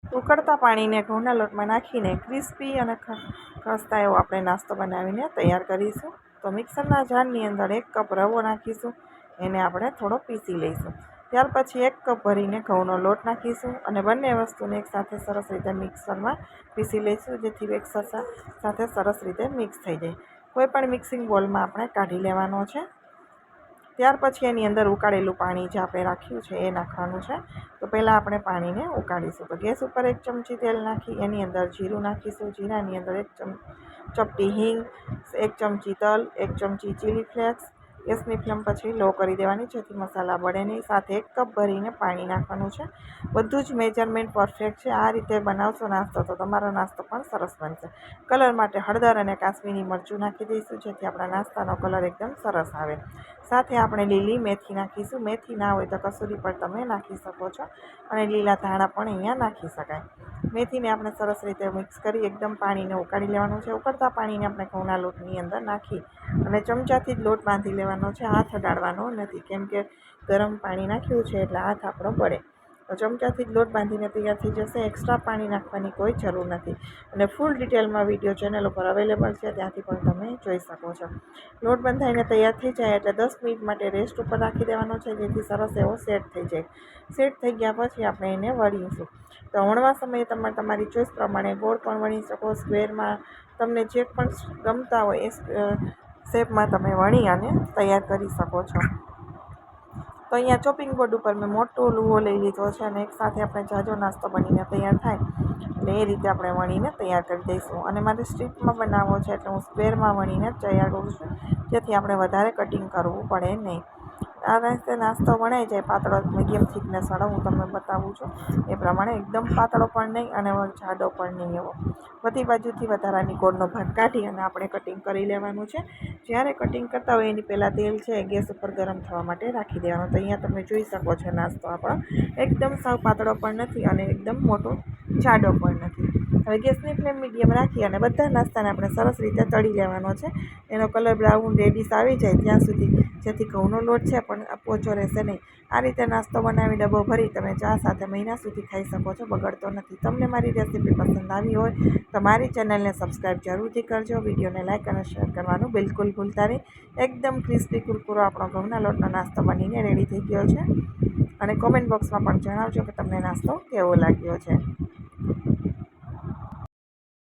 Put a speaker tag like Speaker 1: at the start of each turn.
Speaker 1: ઉકળતા પાણીને ઘઉંના લોટમાં નાખીને ક્રિસ્પી અને ખસ્તા એવો આપણે નાસ્તો બનાવીને તૈયાર કરીશું. તો મિક્સરના જારની અંદર 1 કપ રવો નાખીશું, એને આપણે થોડો પીસી લઈશું. ત્યાર પછી 1 કપ ભરીને ઘઉંનો લોટ નાખીશું અને બંને વસ્તુને એકસાથે સરસ રીતે મિક્સરમાં પીસી લઈશું, જેથી એક સાથે સરસ રીતે મિક્સ થઈ જાય. કોઈ પણ મિક્સિંગ બોલમાં આપણે કાઢી લેવાનો છે. ત્યાર પછી એની અંદર ઉકાળેલું પાણી જે આપણે રાખ્યું છે એ નાખવાનું છે. તો પહેલાં આપણે પાણીને ઉકાળીશું. તો ગેસ ઉપર 1 ચમચી તેલ નાખી એની અંદર જીરું નાખીશું. જીરાની અંદર 1 ચપટી હિંગ, 1 ચમચી તલ, 1 ચમચી ચીલી ફ્લેક્સ. ગેસની ફ્લેમ પછી લો કરી દેવાની, જેથી મસાલા બળે નહીં. સાથે 1 કપ ભરીને પાણી નાખવાનું છે. બધું જ મેજરમેન્ટ પરફેક્ટ છે. આ રીતે બનાવશો નાસ્તો તો તમારો નાસ્તો પણ સરસ બનશે. કલર માટે હળદર અને કાશ્મીરી મરચું નાખી દઈશું, જેથી આપણા નાસ્તાનો કલર એકદમ સરસ આવે. સાથે આપણે લીલી મેથી નાખીશું. મેથી ના હોય તો કસૂરી પણ તમે નાખી શકો છો અને લીલા ધાણા પણ અહીંયા નાખી શકાય. મેથીને આપણે સરસ રીતે મિક્સ કરી એકદમ પાણીને ઉકાળી લેવાનું છે. ઉકળતા પાણીને આપણે ઘઉંના લોટની અંદર નાખી અને ચમચાથી જ લોટ બાંધી લેવાનો છે. હાથ અડાડવાનો નથી, કેમ કે ગરમ પાણી નાખ્યું છે એટલે હાથ આપણો બળે. તો ચમચાથી જ લોટ બાંધીને તૈયાર થઈ જશે. એક્સ્ટ્રા પાણી નાખવાની કોઈ જરૂર નથી અને ફૂલ ડિટેલમાં વિડીયો ચેનલ ઉપર અવેલેબલ છે, ત્યાંથી પણ તમે જોઈ શકો છો. લોટ બંધાઈને તૈયાર થઈ જાય એટલે 10 મિનિટ માટે રેસ્ટ ઉપર રાખી દેવાનો છે, જેથી સરસ એવો સેટ થઈ જાય. સેટ થઈ ગયા પછી આપણે એને વણીશું. તો વણવા સમયે તમે તમારી ચોઈસ પ્રમાણે ગોળ પણ વણી શકો, સ્ક્વેરમાં, તમને જે પણ ગમતા હોય એ શેપમાં તમે વણી અને તૈયાર કરી શકો છો. તો અહીંયા ચોપિંગ બોર્ડ ઉપર મેં મોટો લુવો લઈ લીધો છે અને એકસાથે આપણે જાજો નાસ્તો બનીને તૈયાર થાય એટલે એ રીતે આપણે વણીને તૈયાર કરી દઈશું. અને મારે સ્ટ્રીપમાં બનાવવો છે એટલે હું સ્ક્વેરમાં વણીને તૈયાર કરું છું, જેથી આપણે વધારે કટિંગ કરવું પડે નહીં. આ રીતે નાસ્તો વણાઈ જાય પાતળો મીડિયમ થિકનેસવાળો હું તમને બતાવું છું એ પ્રમાણે. એકદમ પાતળો પણ નહીં અને જાડો પણ નહીં એવો. બધી બાજુથી વધારાની ગોળનો ભાગ કાઢી અને આપણે કટિંગ કરી લેવાનું છે. જ્યારે કટિંગ કરતા હોય એની પહેલાં તેલ છે ગેસ ઉપર ગરમ થવા માટે રાખી દેવાનું. તો અહીંયા તમે જોઈ શકો છો નાસ્તો આપણો એકદમ સાવ પાતળો પણ નથી અને એકદમ મોટો જાડો પણ નથી. હવે ગેસની ફ્લેમ મીડિયમ રાખી અને બધા નાસ્તાને આપણે સરસ રીતે તળી લેવાનો છે. એનો કલર બ્રાઉન રેડિશ આવી જાય ત્યાં સુધી, જેથી ઘઉંનો લોટ છે પણ પોચો રહેશે નહીં. આ રીતે નાસ્તો બનાવી ડબ્બો ભરી તમે ચા સાથે મહિના સુધી ખાઈ શકો છો, બગડતો નથી. તમને મારી રેસીપી પસંદ આવી હોય તો મારી ચેનલને સબસ્ક્રાઈબ જરૂરથી કરજો. વિડીયોને લાઇક અને શેર કરવાનું બિલકુલ ભૂલતા નહીં. એકદમ ક્રિસ્પી કુરકુરો આપણો ઘઉંના લોટનો નાસ્તો બનીને રેડી થઈ ગયો છે. અને કોમેન્ટ બોક્સમાં પણ જણાવજો કે તમને નાસ્તો કેવો લાગ્યો છે.